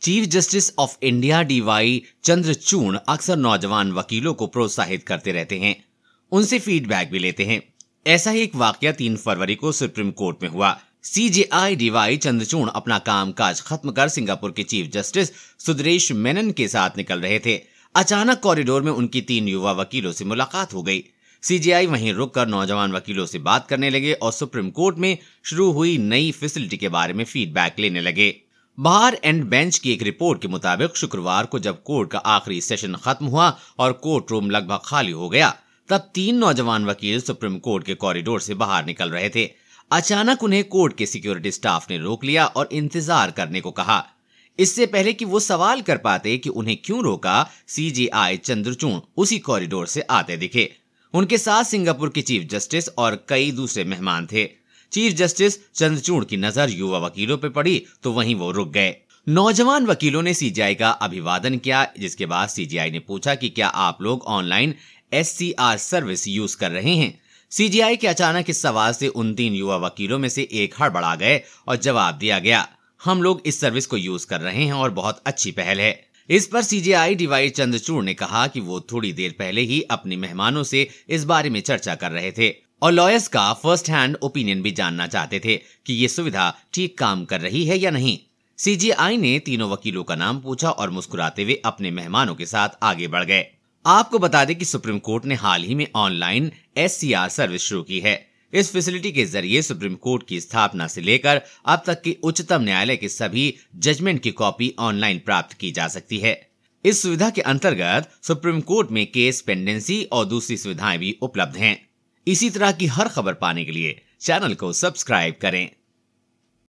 Chief justice of India DY Chandrachud अक्सर नौजवान वकीलों को प्रोत्साहित करते रहते हैं, उनसे फीडबैक भी लेते हैं। ऐसा ही एक वाकया 3 फरवरी को सुप्रीम कोर्ट में हुआ। सीजेआई डीवाई चंद्रचूड़ अपना कामकाज खत्म कर सिंगापुर के चीफ जस्टिस सुंदरेश मेनन के साथ निकल रहे थे। अचानक कॉरिडोर में उनकी 3 युवा वकीलों से मुलाकात हो गई। सीजेआई वहीं रुककर नौजवान वकीलों से बात करने लगे और सुप्रीम कोर्ट में शुरू हुई नई फैसिलिटी के बारे में फीडबैक लेने लगे। बार एंड बेंच की एक रिपोर्ट के मुताबिक शुक्रवार को जब कोर्ट का आखिरी सेशन खत्म हुआ और कोर्ट रूम लगभग खाली हो गया, तब 3 नौजवान वकील सुप्रीम कोर्ट के कॉरिडोर से बाहर निकल रहे थे। अचानक उन्हें कोर्ट के सिक्योरिटी स्टाफ ने रोक लिया और इंतजार करने को कहा। इससे पहले कि वो सवाल कर पाते कि उन्हें क्यों रोका, सीजेआई चंद्रचूड़ उसी कॉरिडोर से आते दिखे। उनके साथ सिंगापुर के चीफ जस्टिस और कई दूसरे मेहमान थे। चीफ जस्टिस चंद्रचूड़ की नजर युवा वकीलों पर पड़ी तो वहीं वो रुक गए। नौजवान वकीलों ने सीजेआई का अभिवादन किया, जिसके बाद सीजेआई ने पूछा कि क्या आप लोग ऑनलाइन एससीआर सर्विस यूज कर रहे हैं। सीजेआई के अचानक इस सवाल से उन 3 युवा वकीलों में से एक हड़बड़ा गए और जवाब दिया गया, हम लोग इस सर्विस को यूज कर रहे हैं और बहुत अच्छी पहल है। इस पर सीजेआई डीवाई चंद्रचूड़ ने कहा कि वो थोड़ी देर पहले ही अपने मेहमानों से इस बारे में चर्चा कर रहे थे और लॉयर्स का फर्स्ट हैंड ओपिनियन भी जानना चाहते थे कि ये सुविधा ठीक काम कर रही है या नहीं। सीजेआई ने तीनों वकीलों का नाम पूछा और मुस्कुराते हुए अपने मेहमानों के साथ आगे बढ़ गए। आपको बता दें कि सुप्रीम कोर्ट ने हाल ही में ऑनलाइन एससीआर सर्विस शुरू की है। इस फैसिलिटी के जरिए सुप्रीम कोर्ट की स्थापना से लेकर अब तक के उच्चतम न्यायालय के सभी जजमेंट की कॉपी ऑनलाइन प्राप्त की जा सकती है। इस सुविधा के अंतर्गत सुप्रीम कोर्ट में केस पेंडेंसी और दूसरी सुविधाएं भी उपलब्ध हैं। इसी तरह की हर खबर पाने के लिए चैनल को सब्सक्राइब करें।